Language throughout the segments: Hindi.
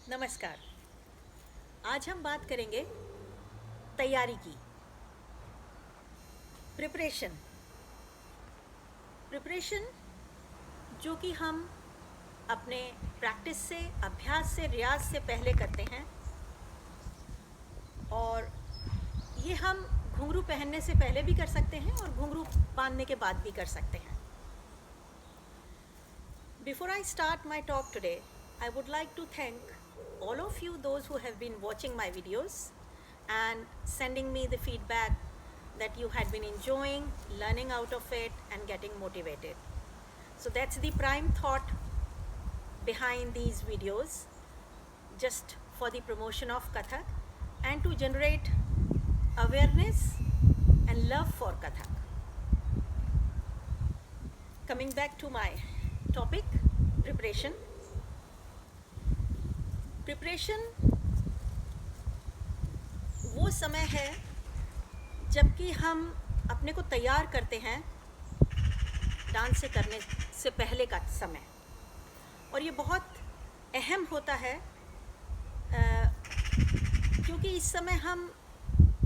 नमस्कार। आज हम बात करेंगे तैयारी की। प्रिपरेशन। प्रिपरेशन जो कि हम अपने प्रैक्टिस से, अभ्यास से, रियाज से पहले करते हैं, और ये हम घुंघरू पहनने से पहले भी कर सकते हैं और घुंघरू बांधने के बाद भी कर सकते हैं। Before I start my talk today, I would like to thank all of you, those who have been watching my videos and sending me the feedback that you had been enjoying, learning out of it, and getting motivated. So that's the prime thought behind these videos, just for the promotion of Kathak and to generate awareness and love for Kathak. Coming back to my topic, preparation. Preparation वो समय है जबकि हम अपने को तैयार करते हैं डांस से करने से पहले का समय, और ये बहुत अहम होता है क्योंकि इस समय हम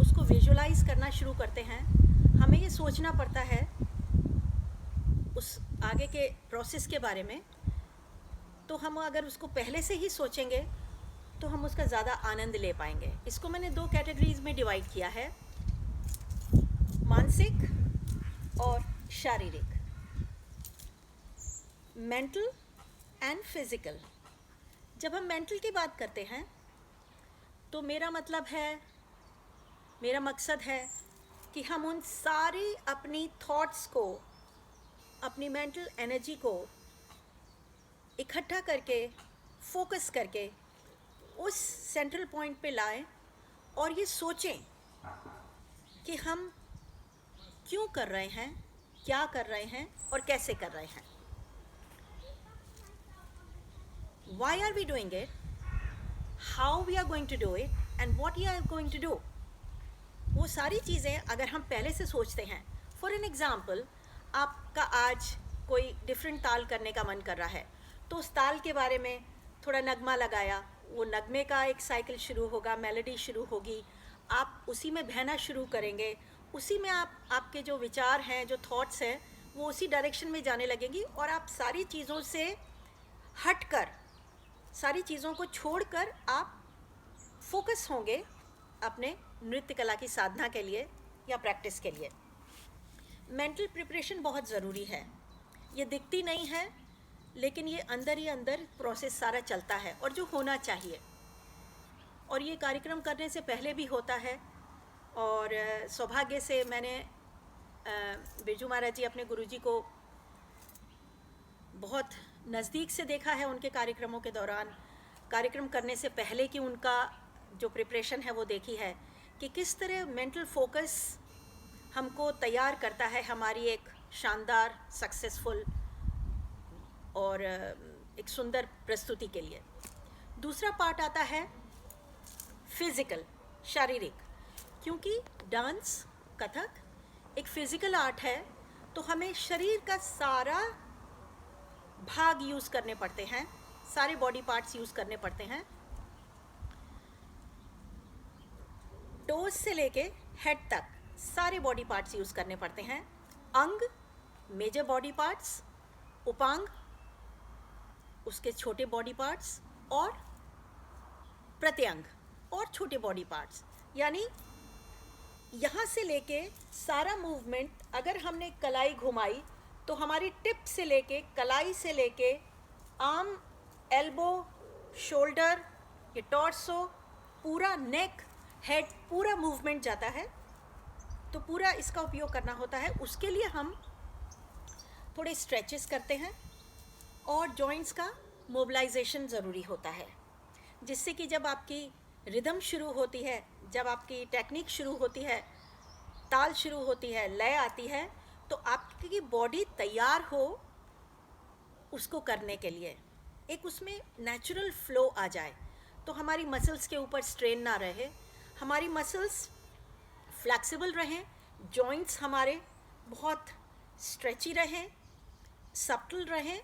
उसको विजुलाइज करना शुरू करते हैं। हमें ये सोचना पड़ता है उस आगे के प्रोसेस के बारे में, तो हम अगर उसको पहले से ही सोचेंगे तो हम उसका ज़्यादा आनंद ले पाएंगे। इसको मैंने दो कैटेगरीज में डिवाइड किया है, मानसिक और शारीरिक, मेंटल एंड फिज़िकल। जब हम मेंटल की बात करते हैं तो मेरा मकसद है कि हम उन सारी अपनी थॉट्स को, अपनी मेंटल एनर्जी को इकट्ठा करके, फोकस करके उस सेंट्रल पॉइंट पे लाएं और ये सोचें कि हम क्यों कर रहे हैं, क्या कर रहे हैं और कैसे कर रहे हैं। Why are we doing it? How we are going to do it? And what we are going to do? वो सारी चीज़ें अगर हम पहले से सोचते हैं, फॉर एन एग्ज़ाम्पल, आपका आज कोई डिफरेंट ताल करने का मन कर रहा है, तो उस ताल के बारे में थोड़ा नगमा लगाया, वो नगमे का एक साइकिल शुरू होगा, मेलोडी शुरू होगी, आप उसी में बहना शुरू करेंगे, उसी में आपके जो विचार हैं, जो थॉट्स हैं, वो उसी डायरेक्शन में जाने लगेंगी, और आप सारी चीज़ों से हटकर, सारी चीज़ों को छोड़कर आप फोकस होंगे अपने नृत्य कला की साधना के लिए या प्रैक्टिस के लिए। मेंटल प्रिपरेशन बहुत ज़रूरी है। ये दिखती नहीं है, लेकिन ये अंदर ही अंदर प्रोसेस सारा चलता है और जो होना चाहिए, और ये कार्यक्रम करने से पहले भी होता है। और सौभाग्य से मैंने बिरजू महाराज जी, अपने गुरुजी को बहुत नज़दीक से देखा है उनके कार्यक्रमों के दौरान, कार्यक्रम करने से पहले की उनका जो प्रिपरेशन है वो देखी है कि किस तरह मेंटल फोकस हमको तैयार करता है हमारी एक शानदार, सक्सेसफुल और एक सुंदर प्रस्तुति के लिए। दूसरा पार्ट आता है फिज़िकल, शारीरिक, क्योंकि डांस, कथक एक फ़िज़िकल आर्ट है, तो हमें शरीर का सारा भाग यूज़ करने पड़ते हैं, सारे बॉडी पार्ट्स यूज़ करने पड़ते हैं, टोज से लेके हेड तक सारे बॉडी पार्ट्स यूज़ करने पड़ते हैं। अंग, मेजर बॉडी पार्ट्स, उपांग, उसके छोटे बॉडी पार्ट्स, और प्रत्यंग और छोटे बॉडी पार्ट्स, यानी यहाँ से लेके सारा मूवमेंट, अगर हमने कलाई घुमाई तो हमारी टिप से लेके, कलाई से लेके आर्म, एल्बो, शोल्डर, ये टॉर्सो, पूरा नेक, हेड, पूरा मूवमेंट जाता है। तो पूरा इसका उपयोग करना होता है। उसके लिए हम थोड़े स्ट्रेचेस करते हैं और जॉइंट्स का मोबिलाइजेशन ज़रूरी होता है, जिससे कि जब आपकी रिदम शुरू होती है, जब आपकी टेक्निक शुरू होती है, ताल शुरू होती है, लय आती है, तो आपकी बॉडी तैयार हो उसको करने के लिए, एक उसमें नेचुरल फ्लो आ जाए, तो हमारी मसल्स के ऊपर स्ट्रेन ना रहे, हमारी मसल्स फ्लेक्सिबल रहें, जॉइंट्स हमारे बहुत स्ट्रेची रहें, सब्टल रहें,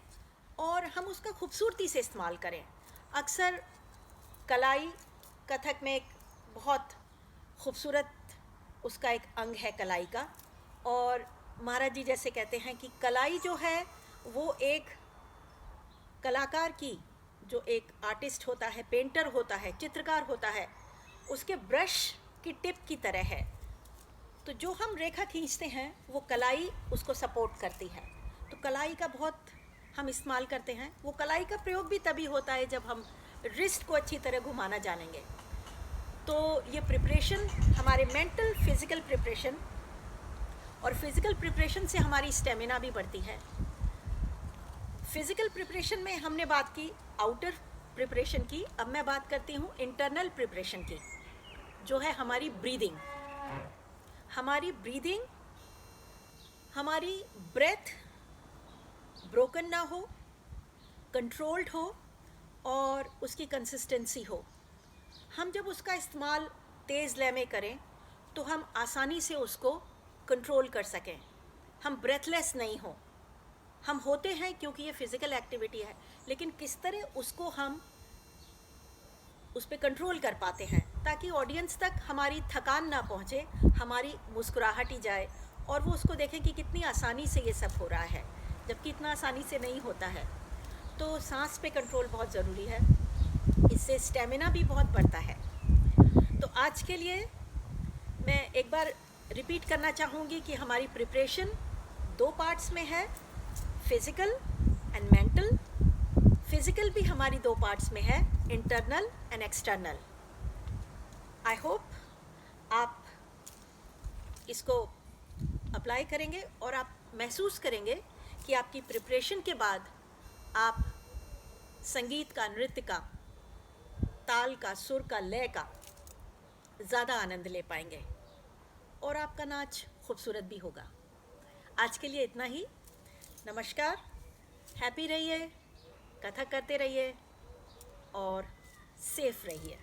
और हम उसका खूबसूरती से इस्तेमाल करें। अक्सर कलाई कथक में एक बहुत खूबसूरत उसका एक अंग है कलाई का। और महाराज जी जैसे कहते हैं कि कलाई जो है वो एक कलाकार की, जो एक आर्टिस्ट होता है, पेंटर होता है, चित्रकार होता है, उसके ब्रश की टिप की तरह है। तो जो हम रेखा खींचते हैं वो कलाई उसको सपोर्ट करती है। तो कलाई का बहुत हम इस्तेमाल करते हैं। वो कलाई का प्रयोग भी तभी होता है जब हम रिस्ट को अच्छी तरह घुमाना जानेंगे। तो ये प्रिपरेशन हमारे मेंटल फिज़िकल प्रिपरेशन, और फिज़िकल प्रिपरेशन से हमारी स्टेमिना भी बढ़ती है। फिज़िकल प्रिपरेशन में हमने बात की आउटर प्रिपरेशन की, अब मैं बात करती हूँ इंटरनल प्रिपरेशन की, जो है हमारी ब्रीदिंग। हमारी ब्रीदिंग, हमारी ब्रेथ ब्रोकन ना हो, कंट्रोल्ड हो और उसकी कंसिस्टेंसी हो। हम जब उसका इस्तेमाल तेज़ लय में करें तो हम आसानी से उसको कंट्रोल कर सकें, हम ब्रेथलेस नहीं हों। हम होते हैं क्योंकि ये फिज़िकल एक्टिविटी है, लेकिन किस तरह उसको हम उस पर कंट्रोल कर पाते हैं ताकि ऑडियंस तक हमारी थकान ना पहुँचे, हमारी मुस्कुराहट ही जाए और वो उसको देखें कि कितनी आसानी से ये सब हो रहा है, जबकि इतना आसानी से नहीं होता है। तो सांस पे कंट्रोल बहुत ज़रूरी है, इससे स्टेमिना भी बहुत बढ़ता है। तो आज के लिए मैं एक बार रिपीट करना चाहूँगी कि हमारी प्रिपरेशन 2 पार्ट्स में है, फिज़िकल एंड मेंटल। फिज़िकल भी हमारी 2 पार्ट्स में है, internal and external. I hope आप इसको अप्लाई करेंगे और आप महसूस करेंगे कि आपकी प्रिपरेशन के बाद आप संगीत का, नृत्य का, ताल का, सुर का, लय का ज़्यादा आनंद ले पाएंगे और आपका नाच खूबसूरत भी होगा। आज के लिए इतना ही। नमस्कार, हैप्पी रहिए, कथक करते रहिए और सेफ रहिए।